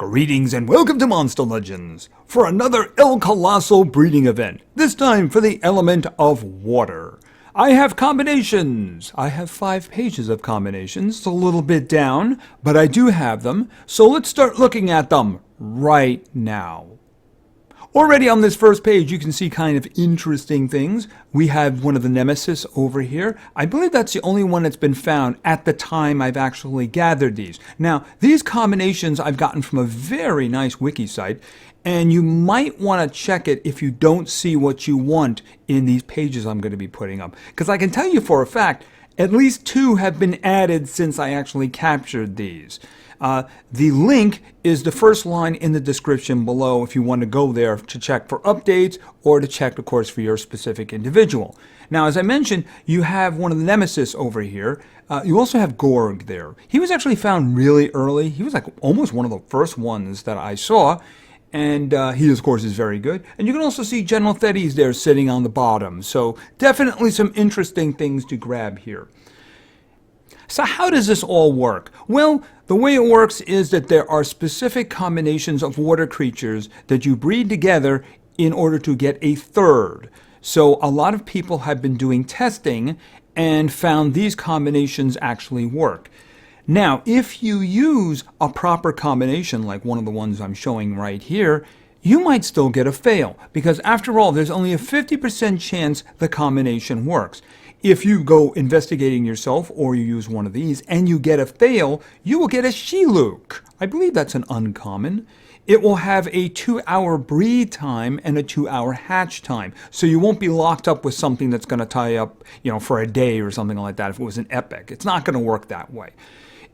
Greetings and welcome to Monster Legends for another Colosal breeding event, this time for the element of water. I have combinations. I have 5 pages of combinations. It's a little bit down, but I do have them, so let's start looking at them right now. Already on this first page, you can see kind of interesting things. We have one of the Nemesis over here. I believe that's the only one that's been found at the time I've actually gathered these. Now, these combinations I've gotten from a very nice wiki site, and you might want to check it if you don't see what you want in these pages I'm going to be putting up. Because I can tell you for a fact, at least 2 have been added since I actually captured these. The link is the first line in the description below if you want to go there to check for updates or to check, of course, for your specific individual. Now, as I mentioned, you have one of the Nemesis over here. You also have Gorg there. He was actually found really early. He was like almost one of the first ones that I saw. And he, of course, is very good. And you can also see General Thetis there sitting on the bottom. So definitely some interesting things to grab here. So how does this all work? Well, the way it works is that there are specific combinations of water creatures that you breed together in order to get a third. So a lot of people have been doing testing and found these combinations actually work. Now, if you use a proper combination like one of the ones I'm showing right here, you might still get a fail, because after all, there's only a 50% chance the combination works. If you go investigating yourself or you use one of these and you get a fail, you will get a Shiluk. I believe that's an uncommon. It will have a 2-hour breed time and a 2-hour hatch time. So you won't be locked up with something that's going to tie up, for a day or something like that if it was an epic. It's not going to work that way.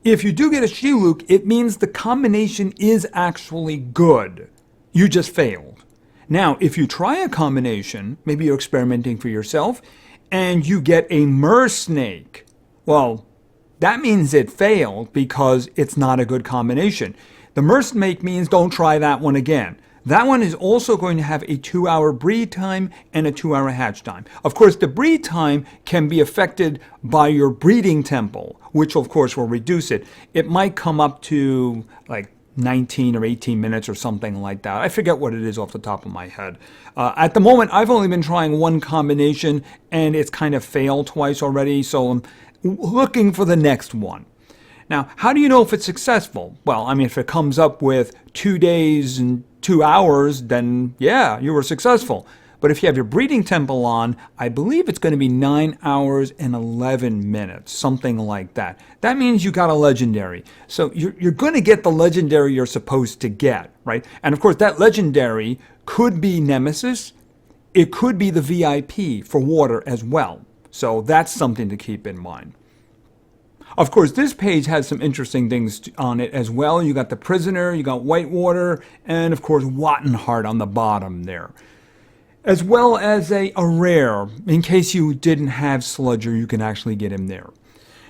If you do get a Shiluk, it means the combination is actually good. You just failed. Now, if you try a combination, maybe you're experimenting for yourself, and you get a Mer-Snake, well, that means it failed because it's not a good combination. The Mer-Snake means don't try that one again. That one is also going to have a 2-hour breed time and a 2-hour hatch time. Of course, the breed time can be affected by your breeding temple, which of course will reduce it. It might come up to like 19 or 18 minutes or something like that. I forget what it is off the top of my head. At the moment, I've only been trying one combination, and it's kind of failed twice already, so I'm looking for the next one. Now, how do you know if it's successful? Well, I mean, if it comes up with 2 days and 2 hours, then yeah, you were successful. But if you have your breeding temple on, I believe it's going to be 9 hours and 11 minutes, something like that. That means you got a legendary. So you're going to get the legendary you're supposed to get, right? And of course, that legendary could be Nemesis. It could be the VIP for water as well. So that's something to keep in mind. Of course, this page has some interesting things on it as well. You got the Prisoner, you got Whitewater, and of course, Wattenheart on the bottom there. As well as a rare. In case you didn't have Sludger, you can actually get him there.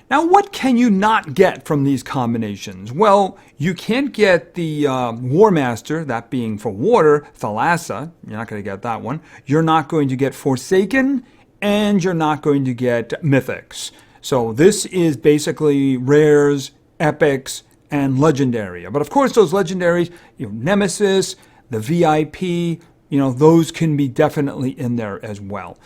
Now, what can you not get from these combinations? Well, you can't get the War Master, that being for water, Thalassa. You're not going to get that one. You're not going to get Forsaken, and you're not going to get Mythics. So this is basically rares, epics, and legendary. But of course, those legendaries, Nemesis, the VIP, those can be definitely in there as well.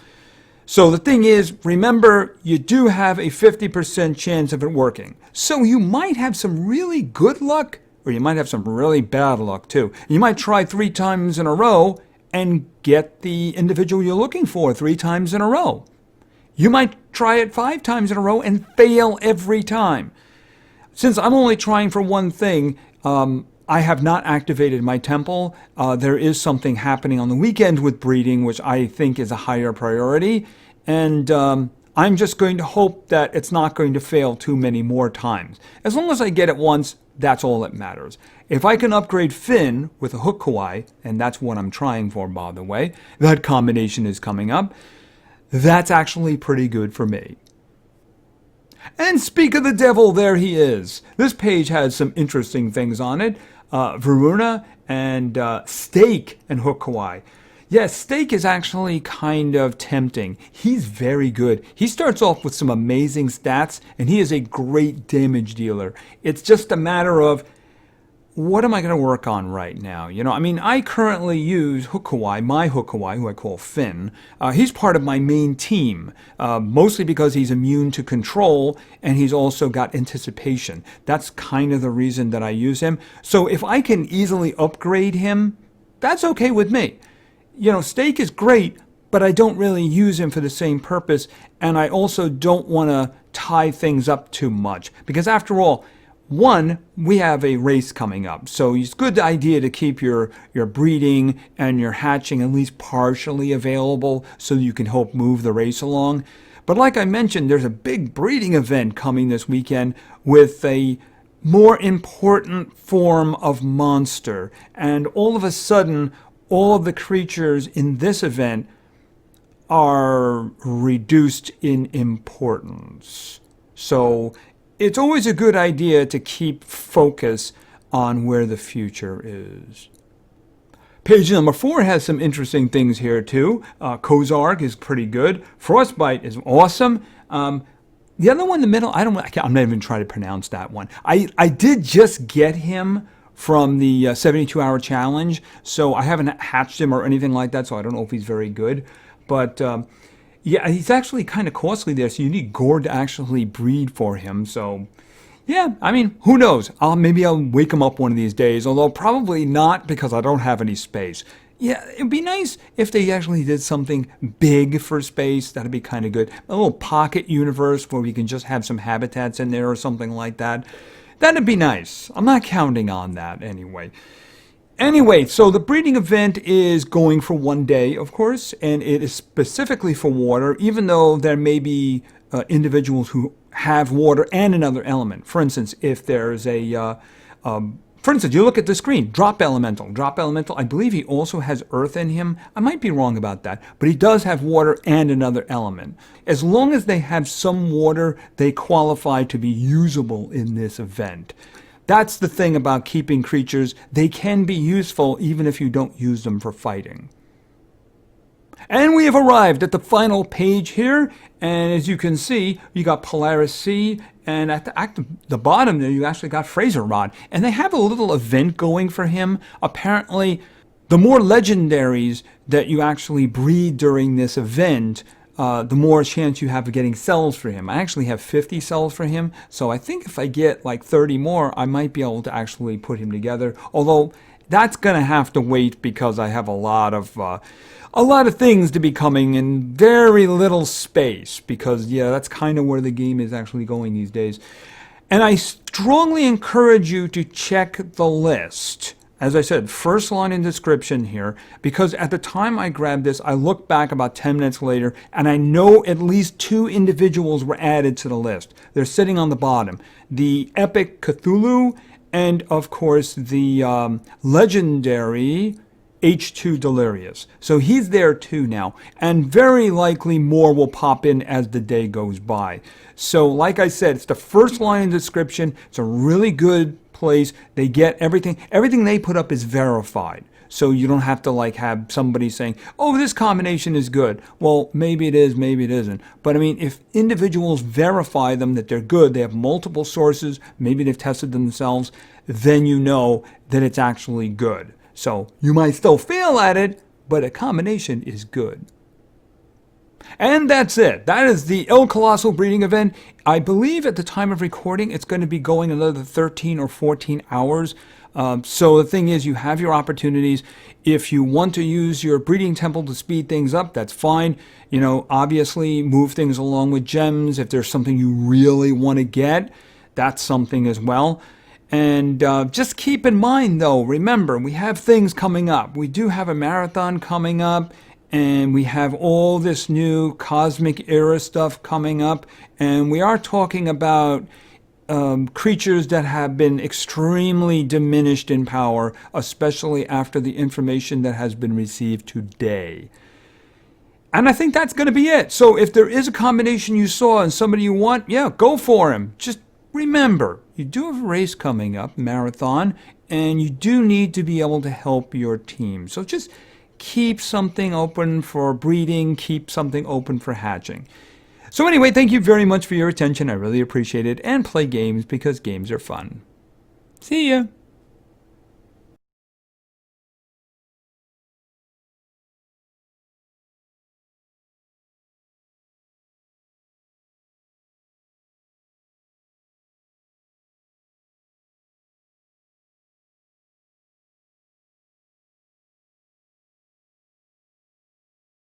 So the thing is, remember, you do have a 50% chance of it working. So you might have some really good luck, or you might have some really bad luck too. You might try 3 times in a row and get the individual you're looking for 3 times in a row. You might try it 5 times in a row and fail every time. Since I'm only trying for one thing, I have not activated my temple. There is something happening on the weekend with breeding, which I think is a higher priority. And I'm just going to hope that it's not going to fail too many more times. As long as I get it once, that's all that matters. If I can upgrade Finn with a Hook Kawaii, and that's what I'm trying for, by the way, that combination is coming up, that's actually pretty good for me. And speak of the devil, there he is. This page has some interesting things on it. Varuna and Steak and Hook Kawaii. Yes, Steak is actually kind of tempting. He's very good. He starts off with some amazing stats, and he is a great damage dealer. It's just a matter of what am I going to work on right now? I mean, I currently use Hookawai, my Hookawai, who I call Finn. He's part of my main team, mostly because he's immune to control and he's also got anticipation. That's kind of the reason that I use him. So if I can easily upgrade him, that's okay with me. Steak is great, but I don't really use him for the same purpose, and I also don't want to tie things up too much, because after all, one, we have a race coming up, so it's a good idea to keep your breeding and your hatching at least partially available so you can help move the race along. But like I mentioned, there's a big breeding event coming this weekend with a more important form of monster, and all of a sudden, all of the creatures in this event are reduced in importance. So it's always a good idea to keep focus on where the future is. Page number 4 has some interesting things here too. Kozarg is pretty good. Frostbite is awesome. The other one in the middle, I'm not even trying to pronounce that one. I did just get him from the 72-hour challenge, so I haven't hatched him or anything like that, so I don't know if he's very good. But yeah, he's actually kind of costly there, so you need gourd to actually breed for him. So yeah, I mean, who knows? Maybe I'll wake him up one of these days, although probably not because I don't have any space. Yeah, it'd be nice if they actually did something big for space. That'd be kind of good. A little pocket universe where we can just have some habitats in there or something like that. That'd be nice. I'm not counting on that anyway. Anyway, so the breeding event is going for 1 day, of course, and it is specifically for water, even though there may be individuals who have water and another element. For instance, if there's for instance, you look at the screen, Drop Elemental. Drop Elemental, I believe he also has earth in him. I might be wrong about that, but he does have water and another element. As long as they have some water, they qualify to be usable in this event. That's the thing about keeping creatures. They can be useful even if you don't use them for fighting. And we have arrived at the final page here, and as you can see, you got Polaris Sea, and at the bottom there you actually got Fraser Rod, and they have a little event going for him. Apparently, the more legendaries that you actually breed during this event, the more chance you have of getting cells for him. I actually have 50 cells for him, so I think if I get like 30 more, I might be able to actually put him together, although that's going to have to wait because I have a lot of things to be coming in very little space, because yeah, that's kind of where the game is actually going these days. And I strongly encourage you to check the list. As I said, first line in description here, because at the time I grabbed this, I looked back about 10 minutes later, and I know at least 2 individuals were added to the list. They're sitting on the bottom. The Epic Cthulhu, and of course the legendary H2 Delirious. So he's there too now, and very likely more will pop in as the day goes by. So like I said, it's the first line in the description. It's a really good place. They get everything they put up is verified, so you don't have to like have somebody saying, oh, this combination is good. Well, maybe it is, maybe it isn't. But I mean, if individuals verify them that they're good, they have multiple sources, maybe they've tested themselves, then you know that it's actually good. So you might still fail at it, but a combination is good. And that's it. That is the El Colosal breeding event. I believe at the time of recording, it's going to be going another 13 or 14 hours. So the thing is, you have your opportunities. If you want to use your breeding temple to speed things up, that's fine. Obviously move things along with gems. If there's something you really want to get, that's something as well. And just keep in mind, though, remember, we have things coming up. We do have a marathon coming up, and we have all this new cosmic era stuff coming up, and we are talking about creatures that have been extremely diminished in power, especially after the information that has been received today. And I think that's going to be it. So if there is a combination you saw and somebody you want, yeah, go for him. Just remember, you do have a race coming up, marathon, and you do need to be able to help your team. So just keep something open for breeding, keep something open for hatching. So anyway, thank you very much for your attention. I really appreciate it. And play games because games are fun. See ya.